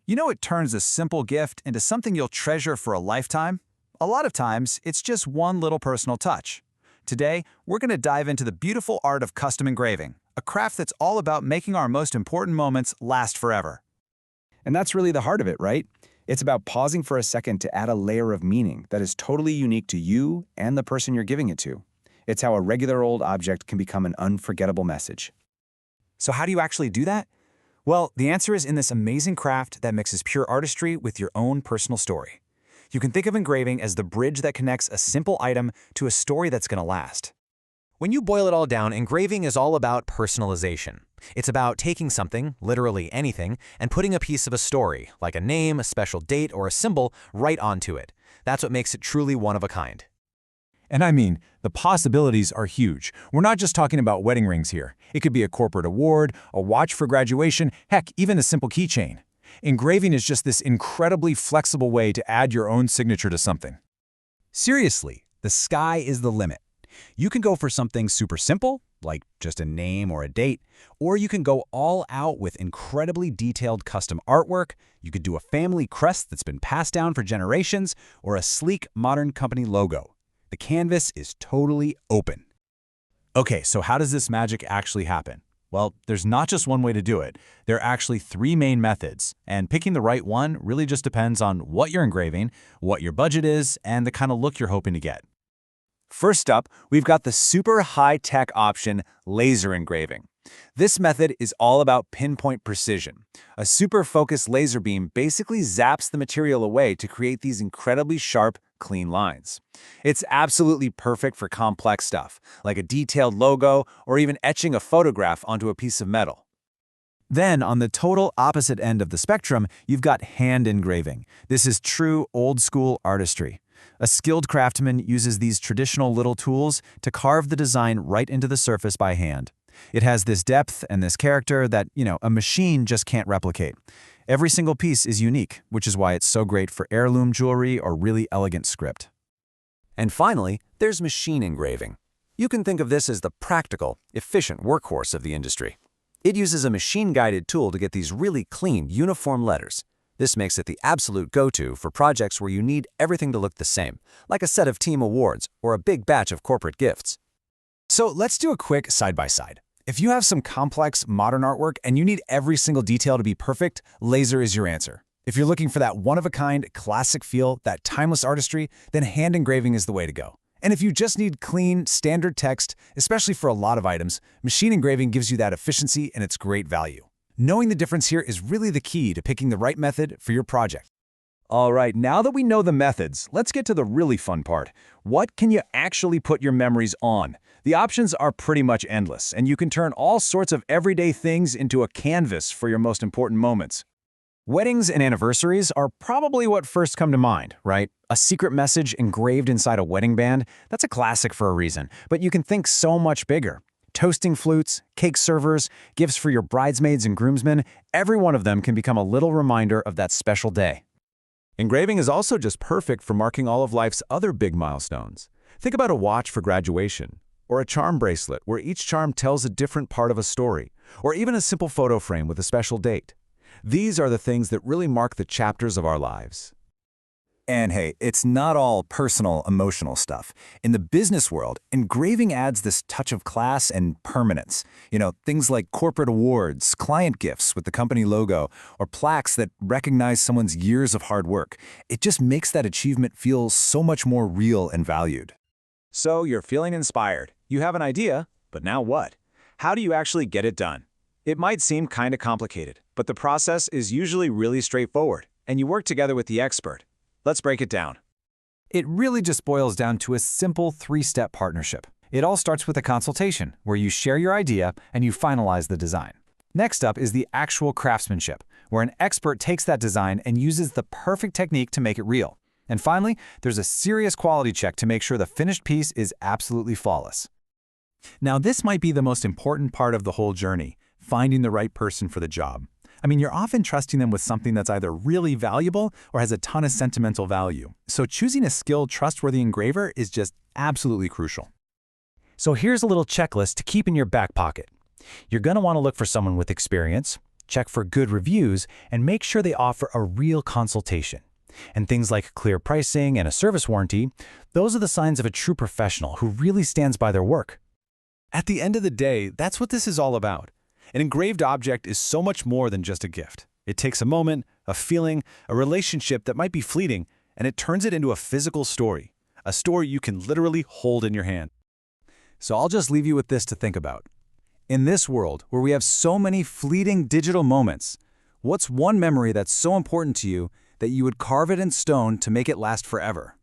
You know what turns a simple gift into something you'll treasure for a lifetime? A lot of times, it's just one little personal touch. Today, we're going to dive into the beautiful art of custom engraving, a craft that's all about making our most important moments last forever. And that's really the heart of it, right? It's about pausing for a second to add a layer of meaning that is totally unique to you and the person you're giving it to. It's how a regular old object can become an unforgettable message. So how do you actually do that? Well, the answer is in this amazing craft that mixes pure artistry with your own personal story. You can think of engraving as the bridge that connects a simple item to a story that's going to last. When you boil it all down, engraving is all about personalization. It's about taking something, literally anything, and putting a piece of a story, like a name, a special date, or a symbol, right onto it. That's what makes it truly one of a kind. And I mean, the possibilities are huge. We're not just talking about wedding rings here. It could be a corporate award, a watch for graduation, heck, even a simple keychain. Engraving is just this incredibly flexible way to add your own signature to something. Seriously, the sky is the limit. You can go for something super simple, like just a name or a date, or you can go all out with incredibly detailed custom artwork. You could do a family crest that's been passed down for generations, or a sleek modern company logo. The canvas is totally open. Okay, so how does this magic actually happen? Well, there's not just one way to do it. There are actually three main methods, and picking the right one really just depends on what you're engraving, what your budget is, and the kind of look you're hoping to get. First up, we've got the super high-tech option, laser engraving. This method is all about pinpoint precision. A super focused laser beam basically zaps the material away to create these incredibly sharp, clean lines. It's absolutely perfect for complex stuff, like a detailed logo or even etching a photograph onto a piece of metal. Then, on the total opposite end of the spectrum, you've got hand engraving. This is true old-school artistry. A skilled craftsman uses these traditional little tools to carve the design right into the surface by hand. It has this depth and this character that, a machine just can't replicate. Every single piece is unique, which is why it's so great for heirloom jewelry or really elegant script. And finally, there's machine engraving. You can think of this as the practical, efficient workhorse of the industry. It uses a machine-guided tool to get these really clean, uniform letters. This makes it the absolute go-to for projects where you need everything to look the same, like a set of team awards or a big batch of corporate gifts. So let's do a quick side-by-side. If you have some complex, modern artwork and you need every single detail to be perfect, laser is your answer. If you're looking for that one-of-a-kind, classic feel, that timeless artistry, then hand engraving is the way to go. And if you just need clean, standard text, especially for a lot of items, machine engraving gives you that efficiency and it's great value. Knowing the difference here is really the key to picking the right method for your project. All right, now that we know the methods, let's get to the really fun part. What can you actually put your memories on? The options are pretty much endless, and you can turn all sorts of everyday things into a canvas for your most important moments. Weddings and anniversaries are probably what first come to mind, right? A secret message engraved inside a wedding band, that's a classic for a reason, but you can think so much bigger. Toasting flutes, cake servers, gifts for your bridesmaids and groomsmen, every one of them can become a little reminder of that special day. Engraving is also just perfect for marking all of life's other big milestones. Think about a watch for graduation, or a charm bracelet where each charm tells a different part of a story, or even a simple photo frame with a special date. These are the things that really mark the chapters of our lives. And hey, it's not all personal, emotional stuff. In the business world, engraving adds this touch of class and permanence. Things like corporate awards, client gifts with the company logo, or plaques that recognize someone's years of hard work. It just makes that achievement feel so much more real and valued. So you're feeling inspired. You have an idea, but now what? How do you actually get it done? It might seem kind of complicated, but the process is usually really straightforward, and you work together with the expert. Let's break it down. It really just boils down to a simple three-step partnership. It all starts with a consultation, where you share your idea and you finalize the design. Next up is the actual craftsmanship, where an expert takes that design and uses the perfect technique to make it real. And finally, there's a serious quality check to make sure the finished piece is absolutely flawless. Now, this might be the most important part of the whole journey, finding the right person for the job. I mean, you're often trusting them with something that's either really valuable or has a ton of sentimental value. So choosing a skilled, trustworthy engraver is just absolutely crucial. So here's a little checklist to keep in your back pocket. You're going to want to look for someone with experience, check for good reviews, and make sure they offer a real consultation. And things like clear pricing and a service warranty, those are the signs of a true professional who really stands by their work. At the end of the day, that's what this is all about. An engraved object is so much more than just a gift. It takes a moment, a feeling, a relationship that might be fleeting, and it turns it into a physical story, a story you can literally hold in your hand. So I'll just leave you with this to think about. In this world, where we have so many fleeting digital moments, what's one memory that's so important to you that you would carve it in stone to make it last forever?